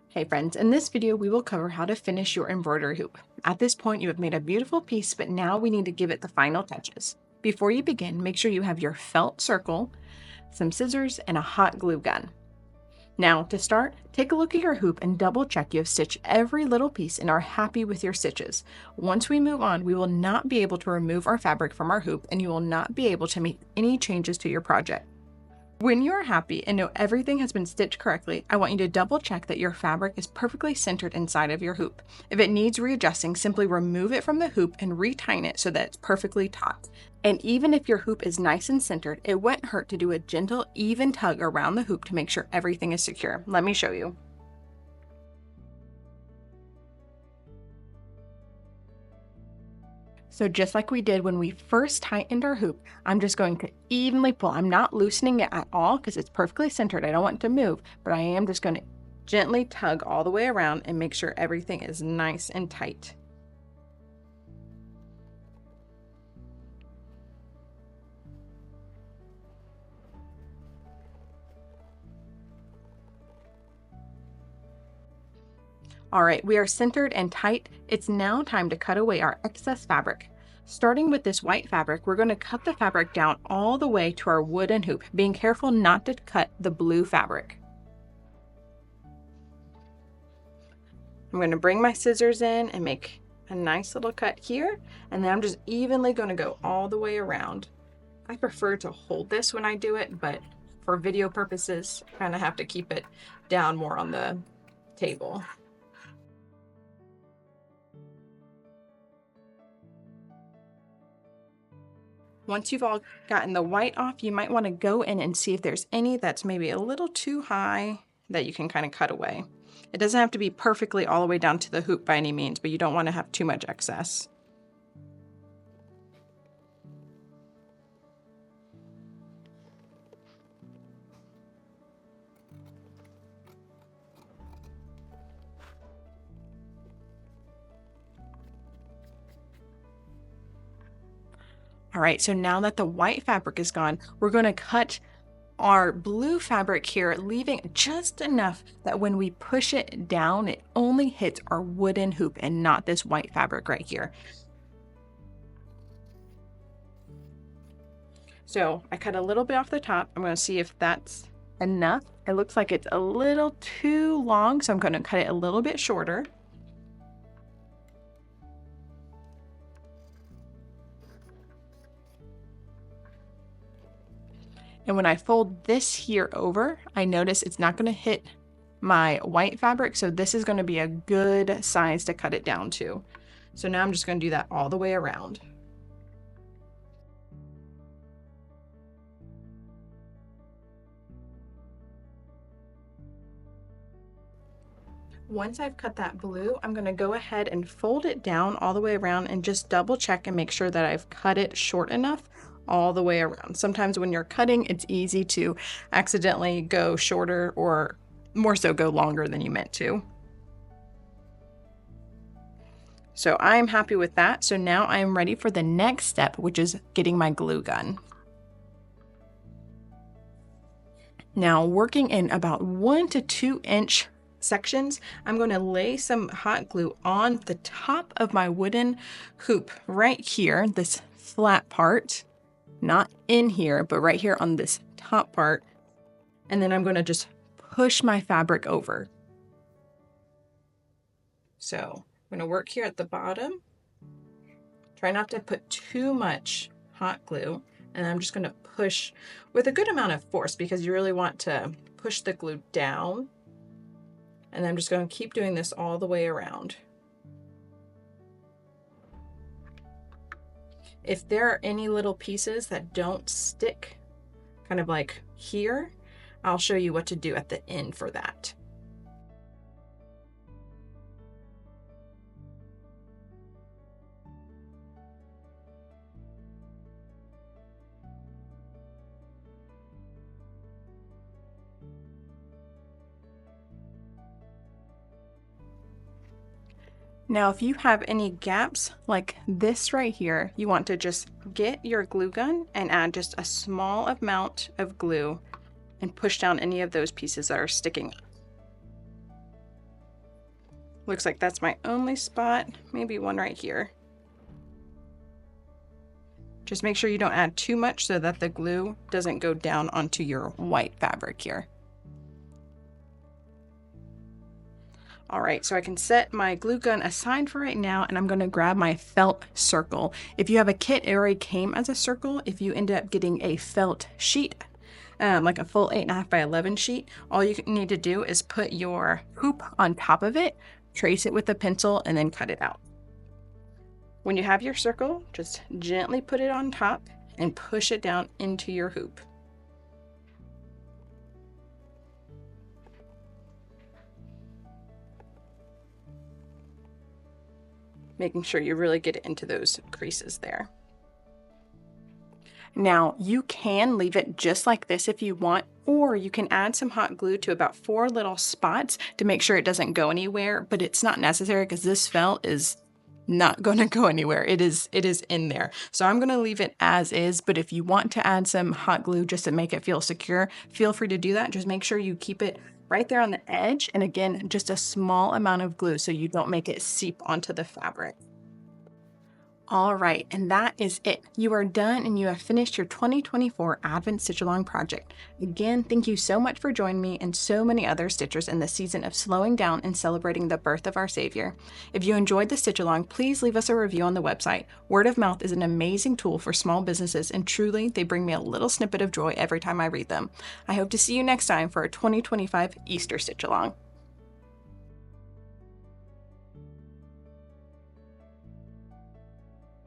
Hey friends, in this video we will cover how to finish your embroidery hoop. At this point you have made a beautiful piece, but now we need to give it the final touches. Before you begin, make sure you have your felt circle, some scissors, and a hot glue gun. Now to start, take a look at your hoop and double check you have stitched every little piece and are happy with your stitches. Once we move on, we will not be able to remove our fabric from our hoop and you will not be able to make any changes to your project. When you are happy and know everything has been stitched correctly, I want you to double check that your fabric is perfectly centered inside of your hoop. If it needs readjusting, simply remove it from the hoop and retighten it so that it's perfectly taut. And even if your hoop is nice and centered, it wouldn't hurt to do a gentle, even tug around the hoop to make sure everything is secure. Let me show you. So just like we did when we first tightened our hoop, I'm just going to evenly pull. I'm not loosening it at all because it's perfectly centered. I don't want it to move, but I am just going to gently tug all the way around and make sure everything is nice and tight. All right, we are centered and tight. It's now time to cut away our excess fabric. Starting with this white fabric, we're going to cut the fabric down all the way to our wooden hoop, being careful not to cut the blue fabric. I'm going to bring my scissors in and make a nice little cut here, and then I'm just evenly going to go all the way around. I prefer to hold this when I do it, but for video purposes, I kind of have to keep it down more on the table. Once you've all gotten the white off, you might want to go in and see if there's any that's maybe a little too high that you can kind of cut away. It doesn't have to be perfectly all the way down to the hoop by any means, but you don't want to have too much excess. All right, so now that the white fabric is gone, we're going to cut our blue fabric here, leaving just enough that when we push it down, it only hits our wooden hoop and not this white fabric right here. So I cut a little bit off the top. I'm going to see if that's enough. It looks like it's a little too long, so I'm going to cut it a little bit shorter. And when I fold this here over, I notice it's not going to hit my white fabric, so this is going to be a good size to cut it down to. So now I'm just going to do that all the way around. Once I've cut that blue, I'm going to go ahead and fold it down all the way around and just double check and make sure that I've cut it short enough all the way around. Sometimes when you're cutting, it's easy to accidentally go shorter or more so go longer than you meant to. So I'm happy with that. So now I'm ready for the next step, which is getting my glue gun. Now working in about 1 to 2 inch sections, I'm going to lay some hot glue on the top of my wooden hoop right here, this flat part. Not in here, but right here on this top part. And then I'm going to just push my fabric over. So I'm going to work here at the bottom. Try not to put too much hot glue. And I'm just going to push with a good amount of force because you really want to push the glue down. And I'm just going to keep doing this all the way around. If there are any little pieces that don't stick, kind of like here, I'll show you what to do at the end for that. Now, if you have any gaps like this right here, you want to just get your glue gun and add just a small amount of glue and push down any of those pieces that are sticking up. Looks like that's my only spot, maybe one right here. Just make sure you don't add too much so that the glue doesn't go down onto your white fabric here. All right, so I can set my glue gun aside for right now, and I'm gonna grab my felt circle. If you have a kit, it already came as a circle. If you end up getting a felt sheet, like a full 8.5 by 11 sheet, all you need to do is put your hoop on top of it, trace it with a pencil, and then cut it out. When you have your circle, just gently put it on top and push it down into your hoop. Making sure you really get it into those creases there. Now, you can leave it just like this if you want, or you can add some hot glue to about 4 little spots to make sure it doesn't go anywhere, but it's not necessary because this felt is not going to go anywhere. It is in there. So I'm going to leave it as is, but if you want to add some hot glue just to make it feel secure, feel free to do that. Just make sure you keep it right there on the edge, and again, just a small amount of glue so you don't make it seep onto the fabric. All right, and that is it. You are done and you have finished your 2024 Advent Stitch Along project. Again, thank you so much for joining me and so many other stitchers in this season of slowing down and celebrating the birth of our Savior. If you enjoyed the Stitch Along, please leave us a review on the website. Word of mouth is an amazing tool for small businesses, and truly, they bring me a little snippet of joy every time I read them. I hope to see you next time for our 2025 Easter Stitch Along.